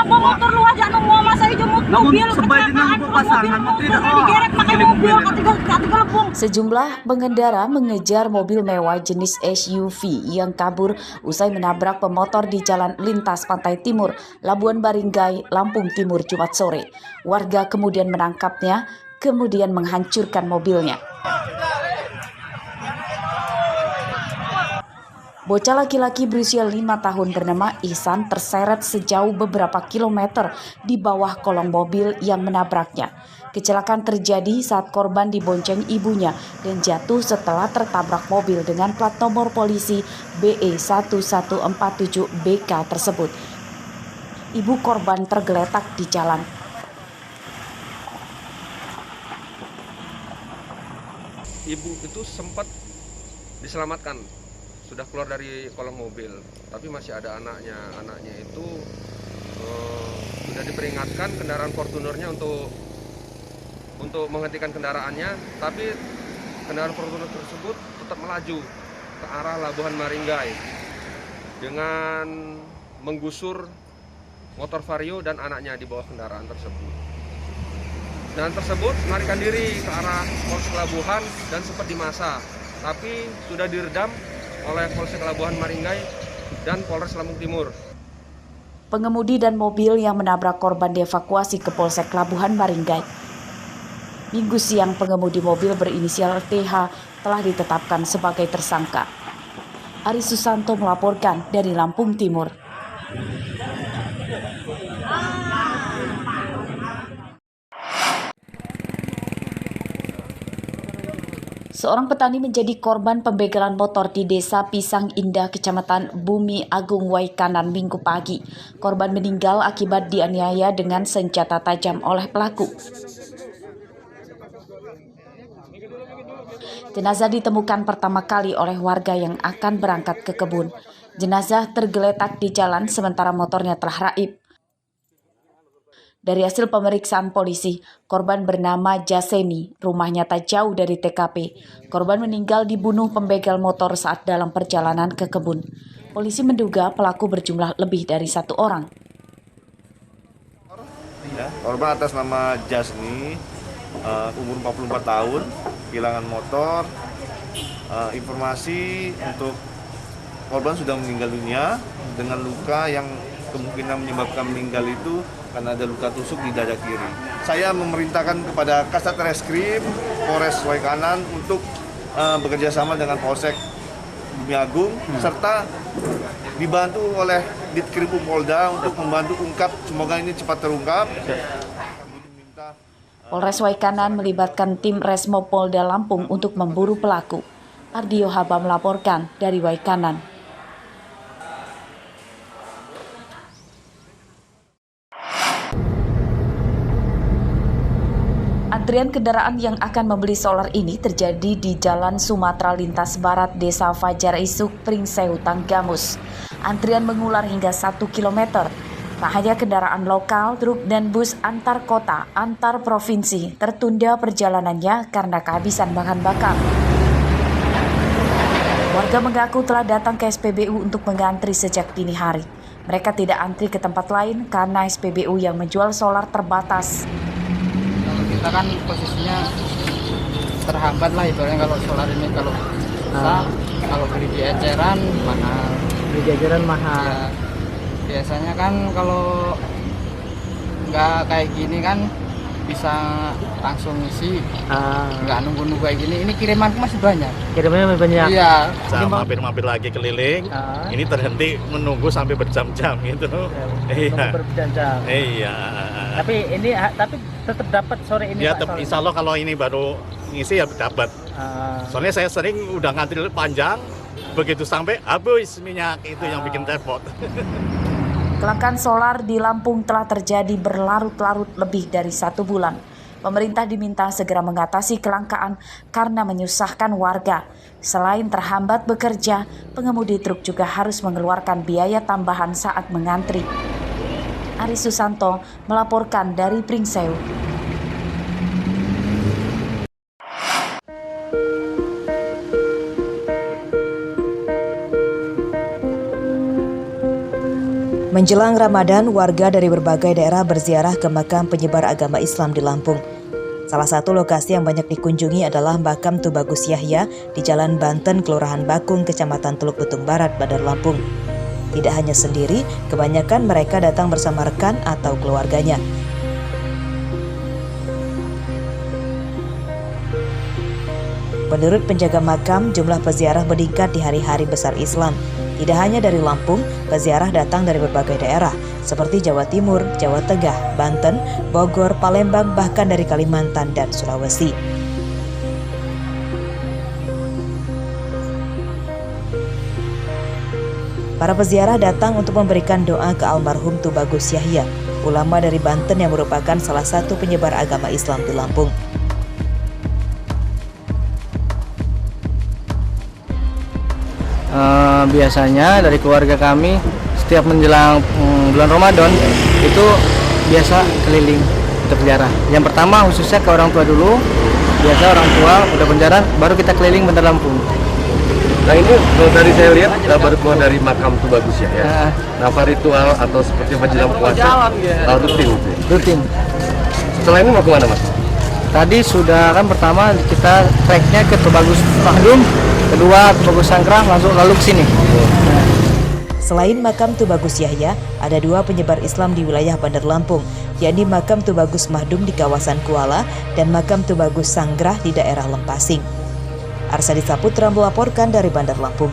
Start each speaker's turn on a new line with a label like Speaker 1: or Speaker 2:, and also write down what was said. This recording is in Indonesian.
Speaker 1: ngebawa motor lu aja nunggu masa hijau mobil kecelakaan mobilnya digeret pakai mobil ketiga lebung.
Speaker 2: Sejumlah pengendara mengejar mobil mewah jenis SUV yang kabur usai menabrak pemotor di Jalan Lintas Pantai Timur, Labuan Baringgai, Lampung Timur Jumat sore. Warga kemudian menangkapnya, kemudian menghancurkan mobilnya. Bocah laki-laki berusia 5 tahun bernama Ihsan terseret sejauh beberapa kilometer di bawah kolong mobil yang menabraknya. Kecelakaan terjadi saat korban dibonceng ibunya dan jatuh setelah tertabrak mobil dengan plat nomor polisi BE1147BK tersebut. Ibu korban tergeletak di jalan.
Speaker 3: Ibu itu sempat diselamatkan, sudah keluar dari kolong mobil, tapi masih ada anaknya. Anaknya itu sudah diperingatkan kendaraan Fortunernya untuk menghentikan kendaraannya, tapi kendaraan Fortuner tersebut tetap melaju ke arah Labuhan Baringgai dengan menggusur motor Vario dan anaknya di bawah kendaraan tersebut. Dan tersebut melarikan diri ke arah Polsek Labuhan dan sempat dimasa, tapi sudah diredam oleh Polsek Labuhan Baringgai dan Polres Lampung Timur.
Speaker 2: Pengemudi dan mobil yang menabrak korban dievakuasi ke Polsek Labuhan Baringgai. Minggu siang, pengemudi mobil berinisial TH telah ditetapkan sebagai tersangka. Ari Susanto melaporkan dari Lampung Timur. Seorang petani menjadi korban pembegalan motor di Desa Pisang Indah, Kecamatan Bumi Agung, Waikanan, Minggu pagi. Korban meninggal akibat dianiaya dengan senjata tajam oleh pelaku. Jenazah ditemukan pertama kali oleh warga yang akan berangkat ke kebun. Jenazah tergeletak di jalan sementara motornya telah raib. Dari hasil pemeriksaan polisi, korban bernama Jasemi, rumahnya tak jauh dari TKP. Korban meninggal dibunuh pembegal motor saat dalam perjalanan ke kebun. Polisi menduga pelaku berjumlah lebih dari 1 orang.
Speaker 4: Korban atas nama Jasmi, umur 44 tahun, kehilangan motor. Informasi untuk korban sudah meninggal dunia dengan luka yang kemungkinan menyebabkan meninggal itu karena ada luka tusuk di dada kiri. Saya memerintahkan kepada Kasat Reskrim Polres Waikanan untuk bekerja sama dengan Polsek Bumi Agung serta dibantu oleh Ditkrimum Polda untuk membantu ungkap, semoga ini cepat terungkap.
Speaker 2: Polres Waikanan melibatkan tim Resmo Polda Lampung untuk memburu pelaku. Ardio Haba melaporkan dari Waikanan. Antrian kendaraan yang akan membeli solar ini terjadi di Jalan Sumatera Lintas Barat, Desa Fajar Isuk, Pringsewu, Tanggamus. Antrian mengular hingga 1 km. Tak hanya kendaraan lokal, truk dan bus antar kota, antar provinsi tertunda perjalanannya karena kehabisan bahan bakar. Warga mengaku telah datang ke SPBU untuk mengantri sejak dini hari. Mereka tidak antri ke tempat lain karena SPBU yang menjual solar terbatas.
Speaker 5: Kita kan posisinya terhambat lah ibaratnya kalau solar ini kalau bisa, kalau beli di eceran mahal.
Speaker 6: Beli di eceran mahal.
Speaker 5: Ya, biasanya kan kalau nggak kayak gini kan bisa langsung isi, nggak nunggu-nunggu kayak gini. Ini kiriman masih banyak.
Speaker 6: Kirimannya masih banyak.
Speaker 5: Iya.
Speaker 7: Saya mampir-mampir lagi keliling. Ini terhenti menunggu sampai berjam-jam gitu.
Speaker 6: Iya. Berjam-jam.
Speaker 7: Iya.
Speaker 6: Tapi tetap dapat sore ini.
Speaker 7: Ya,
Speaker 6: Pak,
Speaker 7: insya Allah kalau ini baru ngisi ya dapat. Soalnya saya sering udah ngantri panjang, begitu sampai habis minyak itu yang bikin repot.
Speaker 2: Kelangkaan solar di Lampung telah terjadi berlarut-larut lebih dari 1 bulan. Pemerintah diminta segera mengatasi kelangkaan karena menyusahkan warga. Selain terhambat bekerja, pengemudi truk juga harus mengeluarkan biaya tambahan saat mengantri. Ari Susanto melaporkan dari Pringsewu.
Speaker 8: Menjelang Ramadan, warga dari berbagai daerah berziarah ke makam penyebar agama Islam di Lampung. Salah satu lokasi yang banyak dikunjungi adalah makam Tubagus Yahya di Jalan Banten, Kelurahan Bakung, Kecamatan Teluk Betung Barat, Bandar Lampung. Tidak hanya sendiri, kebanyakan mereka datang bersama rekan atau keluarganya. Menurut penjaga makam, jumlah peziarah meningkat di hari-hari besar Islam. Tidak hanya dari Lampung, peziarah datang dari berbagai daerah, seperti Jawa Timur, Jawa Tengah, Banten, Bogor, Palembang, bahkan dari Kalimantan dan Sulawesi. Para peziarah datang untuk memberikan doa ke almarhum Tubagus Yahya, ulama dari Banten yang merupakan salah satu penyebar agama Islam di Lampung.
Speaker 5: Biasanya dari keluarga kami setiap menjelang bulan Ramadan itu biasa keliling untuk ziarah. Yang pertama khususnya ke orang tua dulu, biasa orang tua udah penjara baru kita keliling Bandar Lampung.
Speaker 3: Nah ini dari saya lihat baru keluar dari makam Tubagus ya. Nah apa ritual atau seperti menjelang puasa rutin?
Speaker 5: Rutin.
Speaker 3: Setelah ini mau kemana mas?
Speaker 5: Tadi sudah kan pertama kita treknya ke Tubagus Mahdum, kedua Tubagus Sangkrah, lalu ke sini.
Speaker 8: Selain makam Tubagus Yahya, ada dua penyebar Islam di wilayah Bandar Lampung, yakni makam Tubagus Mahdum di kawasan Kuala dan makam Tubagus Sangkrah di daerah Lempasing. Arsadi Saputra melaporkan dari Bandar Lampung.